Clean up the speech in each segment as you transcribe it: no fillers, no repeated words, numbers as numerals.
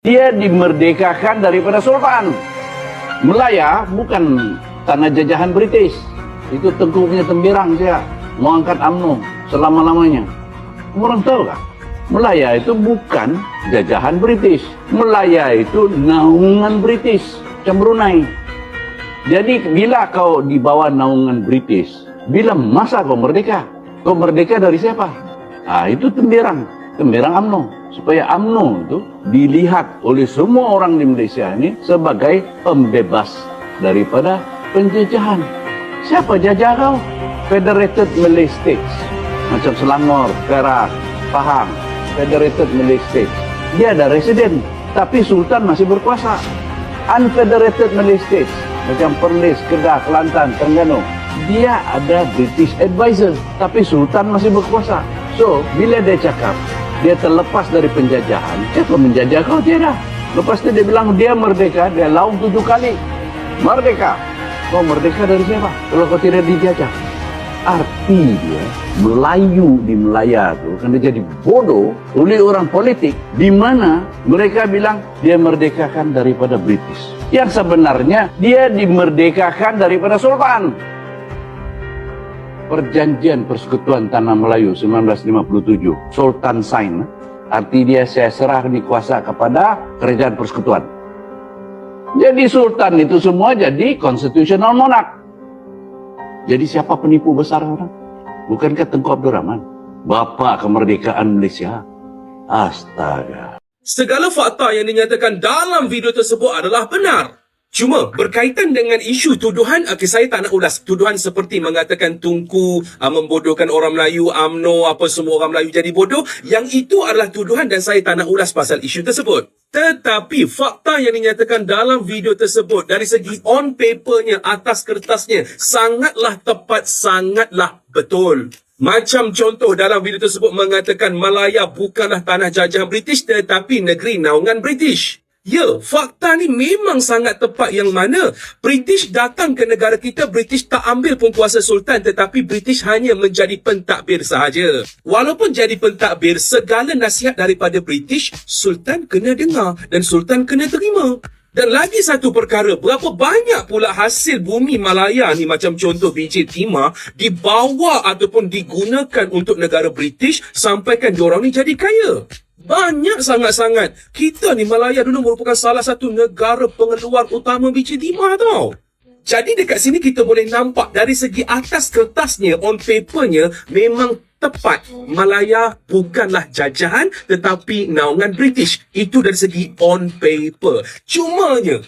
Dia dimerdekakan daripada Sultan. Melaya bukan tanah jajahan British. Itu tengkuknya Temberang saya mau angkat UMNO selama-lamanya. Orang tahu kan? Melaya itu bukan jajahan British. Melaya itu naungan British, macam Brunei. Jadi bila kau di bawah naungan British, bila masa kau merdeka? Kau merdeka dari siapa? Itu Temberang UMNO. Supaya UMNO itu dilihat oleh semua orang di Malaysia ini sebagai pembebas daripada penjajahan. Siapa jajah kau? Federated Malay States. Macam Selangor, Perak, Pahang. Federated Malay States. Dia ada residen, tapi Sultan masih berkuasa. Unfederated Malay States. Macam Perlis, Kedah, Kelantan, Terengganu. Dia ada British advisor, tapi Sultan masih berkuasa. So, bila dia cakap, dia terlepas dari penjajahan, siapa menjajah kau? Tiada. Lepas itu dia bilang dia merdeka, dia laung 7 kali. Merdeka. Kau merdeka dari siapa? Kalau kau tidak dijajah. Arti dia, Melayu di Melaya itu kan dia jadi bodoh oleh orang politik, di mana mereka bilang dia merdekakan daripada British. Yang sebenarnya dia dimerdekakan daripada Sultan. Perjanjian Persekutuan Tanah Melayu 1957, Sultan sign. Arti dia saya serah di kuasa kepada Kerajaan Persekutuan. Jadi Sultan itu semua jadi constitutional monarch. Jadi siapa penipu besar orang? Bukankah Tengku Abdul Rahman? Bapa kemerdekaan Malaysia. Astaga. Segala fakta yang dinyatakan dalam video tersebut adalah benar. Cuma berkaitan dengan isu tuduhan, saya tak nak ulas. Tuduhan seperti mengatakan Tunku membodohkan orang Melayu, UMNO, apa semua orang Melayu jadi bodoh. Yang itu adalah tuduhan dan saya tak nak ulas pasal isu tersebut. Tetapi fakta yang dinyatakan dalam video tersebut dari segi on papernya, atas kertasnya, sangatlah tepat, sangatlah betul. Macam contoh dalam video tersebut mengatakan Malaya bukanlah tanah jajahan British tetapi negeri naungan British. Ya, fakta ni memang sangat tepat yang mana British datang ke negara kita, British tak ambil pun kuasa Sultan tetapi British hanya menjadi pentadbir sahaja. Walaupun jadi pentadbir, segala nasihat daripada British, Sultan kena dengar dan Sultan kena terima. Dan lagi satu perkara, berapa banyak pula hasil bumi Malaya ni macam contoh biji timah dibawa ataupun digunakan untuk negara British sampaikan diorang ni jadi kaya. Banyak sangat-sangat. Kita ni Malaya dulu merupakan salah satu negara pengeluar utama biji timah tau. Jadi dekat sini kita boleh nampak dari segi atas kertasnya, on papernya memang tepat. Malaya bukanlah jajahan tetapi naungan British. Itu dari segi on paper. Cumanya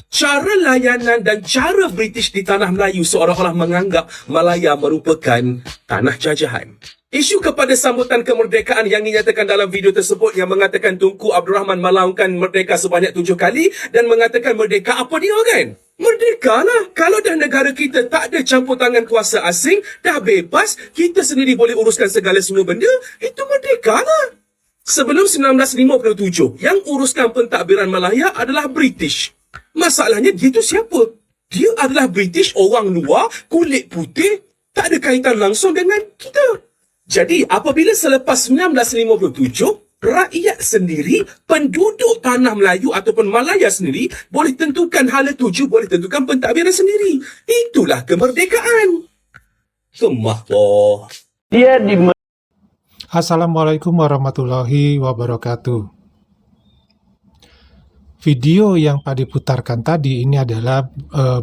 cara layanan dan cara British di tanah Melayu seolah-olah menganggap Malaya merupakan tanah jajahan. Isu kepada sambutan kemerdekaan yang dinyatakan dalam video tersebut yang mengatakan Tunku Abdul Rahman melaungkan merdeka sebanyak 7 kali dan mengatakan merdeka apa dia kan? Merdeka lah. Kalau dah negara kita tak ada campur tangan kuasa asing, dah bebas, kita sendiri boleh uruskan segala semua benda, itu merdeka lah. Sebelum 1957, yang uruskan pentadbiran Malaya adalah British. Masalahnya dia tu siapa? Dia adalah British, orang luar, kulit putih, tak ada kaitan langsung dengan kita. Jadi, apabila selepas 1957, rakyat sendiri, penduduk tanah Melayu ataupun Malaya sendiri, boleh tentukan hala tuju, boleh tentukan pentadbiran sendiri. Itulah kemerdekaan. Kemah boh. Dia Assalamualaikum warahmatullahi wabarakatuh. Video yang Pak diputarkan tadi ini adalah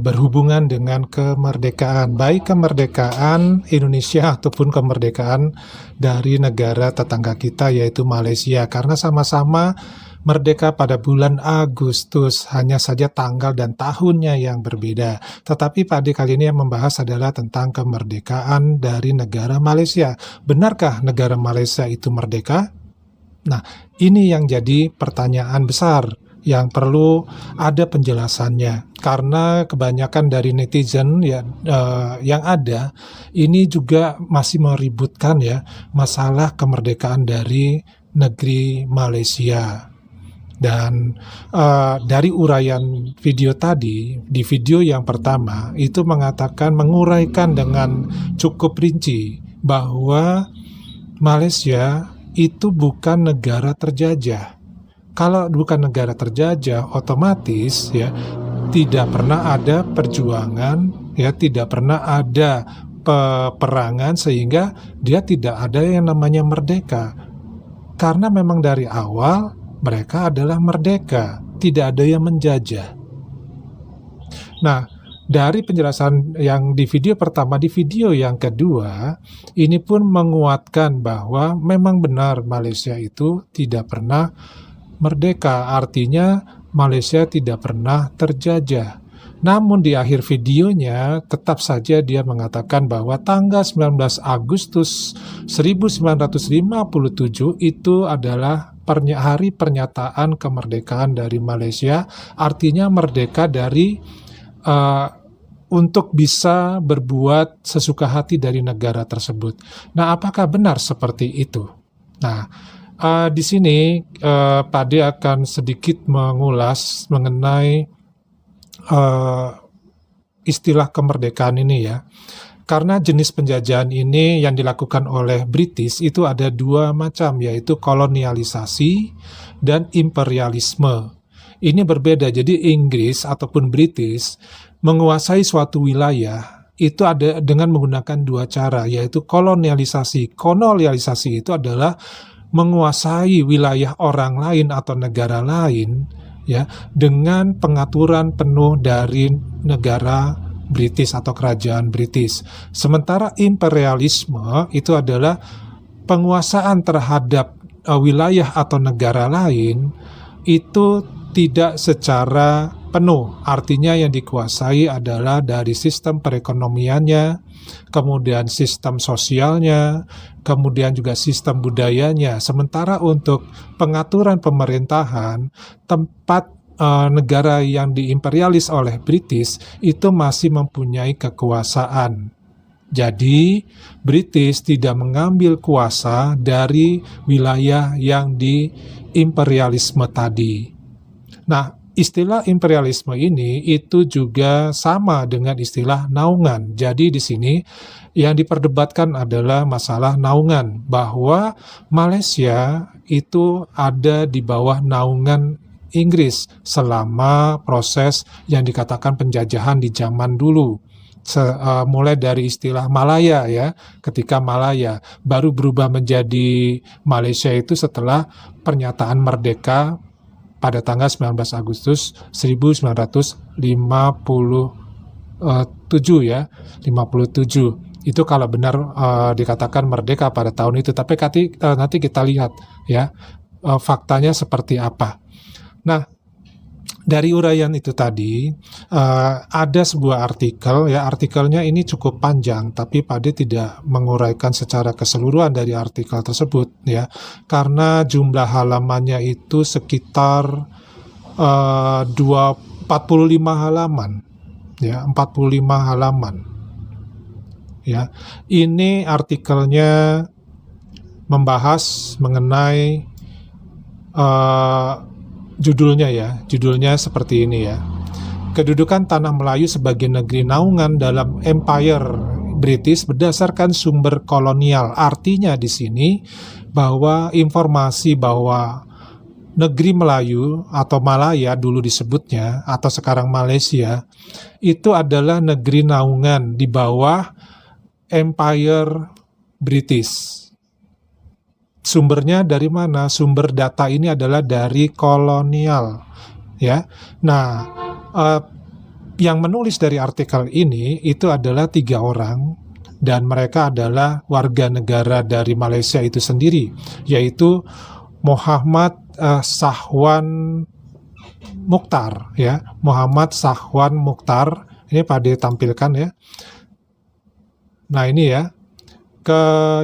berhubungan dengan kemerdekaan, baik kemerdekaan Indonesia ataupun kemerdekaan dari negara tetangga kita yaitu Malaysia, karena sama-sama merdeka pada bulan Agustus, hanya saja tanggal dan tahunnya yang berbeda. Tetapi Pak Adi kali ini yang membahas adalah tentang kemerdekaan dari negara Malaysia. Benarkah negara Malaysia itu merdeka? Nah, ini yang jadi pertanyaan besar yang perlu ada penjelasannya, karena kebanyakan dari netizen yang ada ini juga masih meributkan masalah kemerdekaan dari negeri Malaysia. Dan dari uraian video tadi, di video yang pertama itu mengatakan, menguraikan dengan cukup rinci bahwa Malaysia itu bukan negara terjajah. Kalau bukan negara terjajah, otomatis ya tidak pernah ada perjuangan, ya tidak pernah ada peperangan, sehingga dia tidak ada yang namanya merdeka. Karena memang dari awal mereka adalah merdeka, tidak ada yang menjajah. Nah, dari penjelasan yang di video pertama, di video yang kedua, ini pun menguatkan bahwa memang benar Malaysia itu tidak pernah merdeka, artinya Malaysia tidak pernah terjajah. Namun di akhir videonya tetap saja dia mengatakan bahwa tanggal 19 Agustus 1957 itu adalah hari pernyataan kemerdekaan dari Malaysia, artinya merdeka dari untuk bisa berbuat sesuka hati dari negara tersebut. Nah, apakah benar seperti itu? Nah, di sini Pak De akan sedikit mengulas mengenai istilah kemerdekaan ini ya. Karena jenis penjajahan ini yang dilakukan oleh British itu ada dua macam, yaitu kolonialisasi dan imperialisme. Ini berbeda, jadi Inggris ataupun British menguasai suatu wilayah itu ada dengan menggunakan dua cara, yaitu kolonialisasi. Kolonialisasi itu adalah menguasai wilayah orang lain atau negara lain ya dengan pengaturan penuh dari negara British atau kerajaan British. Sementara imperialisme itu adalah penguasaan terhadap wilayah atau negara lain itu tidak secara penuh, artinya yang dikuasai adalah dari sistem perekonomiannya, kemudian sistem sosialnya, kemudian juga sistem budayanya. Sementara untuk pengaturan pemerintahan, tempat negara yang diimperialis oleh British itu masih mempunyai kekuasaan. Jadi British tidak mengambil kuasa dari wilayah yang diimperialisme tadi. Nah, istilah imperialisme ini itu juga sama dengan istilah naungan. Jadi di sini yang diperdebatkan adalah masalah naungan, bahwa Malaysia itu ada di bawah naungan Inggris selama proses yang dikatakan penjajahan di zaman dulu. Mulai dari istilah Malaya ya, ketika Malaya baru berubah menjadi Malaysia itu setelah pernyataan merdeka pada tanggal 19 Agustus 1957 ya, 57. Itu kalau benar dikatakan merdeka pada tahun itu, tapi nanti kita lihat ya faktanya seperti apa. Nah, dari uraian itu tadi ada sebuah artikel ya, artikelnya ini cukup panjang tapi Pak De tidak menguraikan secara keseluruhan dari artikel tersebut ya, karena jumlah halamannya itu sekitar 45 halaman ya, 45 halaman ya. Ini artikelnya membahas mengenai judulnya seperti ini ya. Kedudukan tanah Melayu sebagai negeri naungan dalam Empire British berdasarkan sumber kolonial. Artinya di sini bahwa informasi bahwa negeri Melayu atau Malaya dulu disebutnya atau sekarang Malaysia itu adalah negeri naungan di bawah Empire British. Sumbernya dari mana? Sumber data ini adalah dari kolonial, ya. Nah, yang menulis dari artikel ini itu adalah 3 orang dan mereka adalah warga negara dari Malaysia itu sendiri, yaitu Muhammad Sahwan Mukhtar, ya. Muhammad Sahwan Mukhtar. Ini Pak De tampilkan ya. Nah ini ya.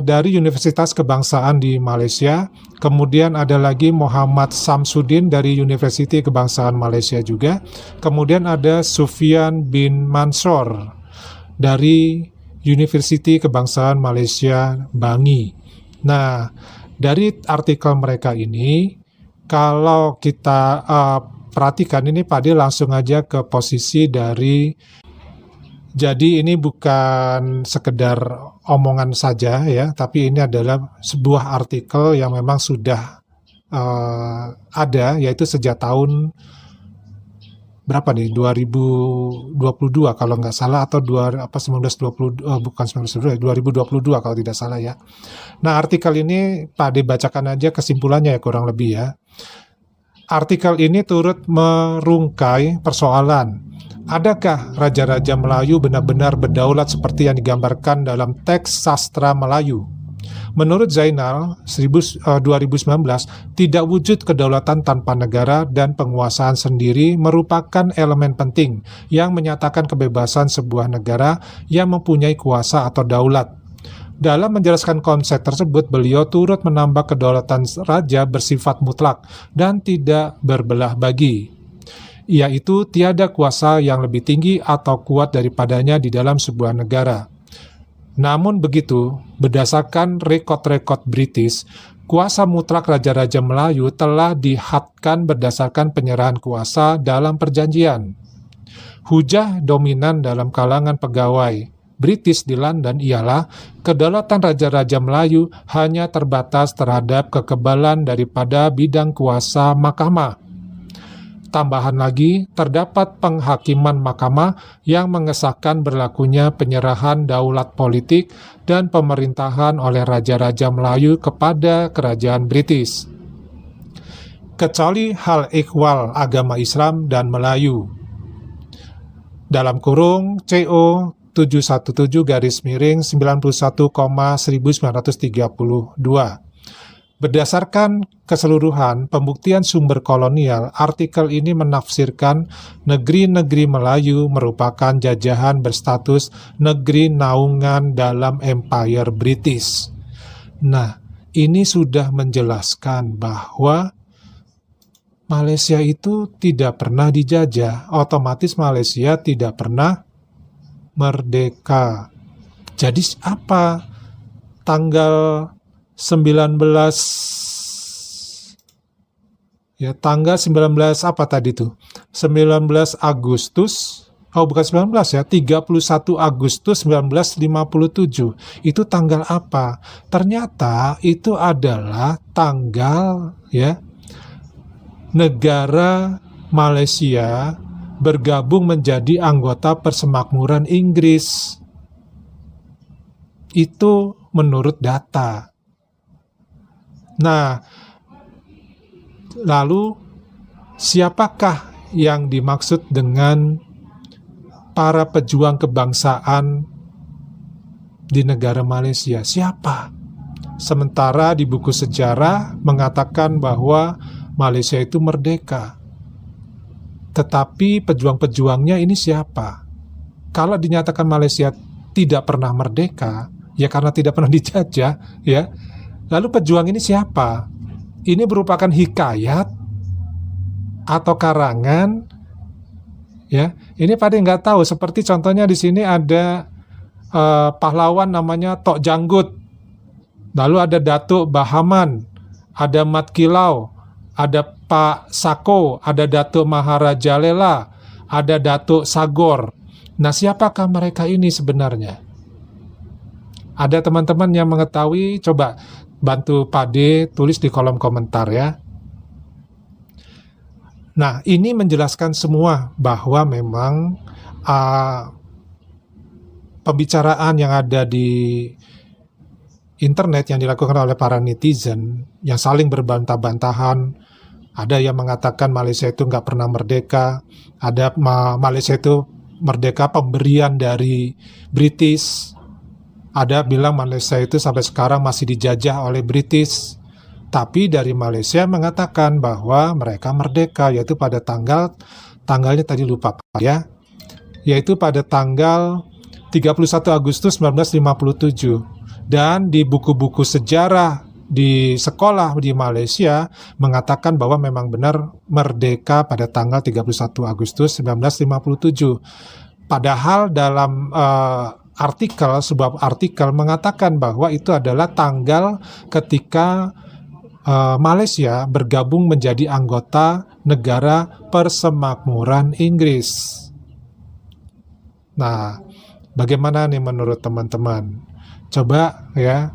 Dari Universitas Kebangsaan di Malaysia, kemudian ada lagi Muhammad Samsudin dari Universiti Kebangsaan Malaysia juga, kemudian ada Sufyan bin Mansor dari Universiti Kebangsaan Malaysia Bangi. Nah, dari artikel mereka ini, kalau kita perhatikan ini Pak De langsung aja ke posisi dari. Jadi ini bukan sekedar omongan saja ya, tapi ini adalah sebuah artikel yang memang sudah ada, yaitu sejak tahun berapa nih, 2022 kalau nggak salah, atau 1920, bukan 1922, 2022 kalau tidak salah ya. Nah, artikel ini Pak Ade bacakan aja kesimpulannya ya, kurang lebih ya. Artikel ini turut merungkai persoalan, adakah Raja-Raja Melayu benar-benar berdaulat seperti yang digambarkan dalam teks sastra Melayu? Menurut Zainal, 2019, tidak wujud kedaulatan tanpa negara dan penguasaan sendiri merupakan elemen penting yang menyatakan kebebasan sebuah negara yang mempunyai kuasa atau daulat. Dalam menjelaskan konsep tersebut, beliau turut menambah kedaulatan raja bersifat mutlak dan tidak berbelah bagi, yaitu tiada kuasa yang lebih tinggi atau kuat daripadanya di dalam sebuah negara. Namun begitu, berdasarkan rekod-rekod British, kuasa mutlak Raja-Raja Melayu telah dihadkan berdasarkan penyerahan kuasa dalam perjanjian. Hujah dominan dalam kalangan pegawai British di London ialah kedaulatan Raja-Raja Melayu hanya terbatas terhadap kekebalan daripada bidang kuasa mahkamah. Tambahan lagi, terdapat penghakiman mahkamah yang mengesahkan berlakunya penyerahan daulat politik dan pemerintahan oleh Raja-Raja Melayu kepada kerajaan British, kecuali hal ikhwal agama Islam dan Melayu. Dalam kurung CO 717-91,1932. Berdasarkan keseluruhan pembuktian sumber kolonial, artikel ini menafsirkan negeri-negeri Melayu merupakan jajahan berstatus negeri naungan dalam Empire British. Nah, ini sudah menjelaskan bahwa Malaysia itu tidak pernah dijajah, otomatis Malaysia tidak pernah merdeka. Jadi apa? Tanggal 19 apa tadi tuh? 19 Agustus, bukan 19 ya, 31 Agustus 1957. Itu tanggal apa? Ternyata itu adalah tanggal ya negara Malaysia bergabung menjadi anggota Persemakmuran Inggris. Itu menurut data. Nah, lalu siapakah yang dimaksud dengan para pejuang kebangsaan di negara Malaysia? Siapa? Sementara di buku sejarah mengatakan bahwa Malaysia itu merdeka. Tetapi pejuang-pejuangnya ini siapa? Kalau dinyatakan Malaysia tidak pernah merdeka, ya karena tidak pernah dijajah, ya. Lalu pejuang ini siapa? Ini merupakan hikayat atau karangan? Ya, ini pada nggak tahu. Seperti contohnya di sini ada pahlawan namanya Tok Janggut, lalu ada Datuk Bahaman, ada Mat Kilau, ada Pak Sako, ada Datuk Maharaja Lela, ada Datuk Sagor. Nah, siapakah mereka ini sebenarnya? Ada teman-teman yang mengetahui, coba bantu Pak D tulis di kolom komentar ya. Nah, ini menjelaskan semua bahwa memang pembicaraan yang ada di internet yang dilakukan oleh para netizen yang saling berbantah-bantahan. Ada yang mengatakan Malaysia itu nggak pernah merdeka, ada Malaysia itu merdeka pemberian dari British. Ada bilang Malaysia itu sampai sekarang masih dijajah oleh British. Tapi dari Malaysia mengatakan bahwa mereka merdeka, yaitu pada tanggalnya tadi lupa ya, yaitu pada tanggal 31 Agustus 1957. Dan di buku-buku sejarah di sekolah di Malaysia mengatakan bahwa memang benar merdeka pada tanggal 31 Agustus 1957. Padahal dalam sebuah artikel mengatakan bahwa itu adalah tanggal ketika Malaysia bergabung menjadi anggota negara Persemakmuran Inggris. Nah, bagaimana nih menurut teman-teman? Coba ya,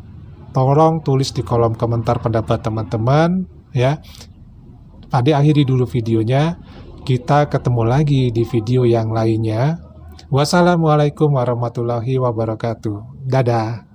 tolong tulis di kolom komentar pendapat teman-teman. ya. Pade akhiri dulu videonya. Kita ketemu lagi di video yang lainnya. Wassalamualaikum warahmatullahi wabarakatuh. Dadah.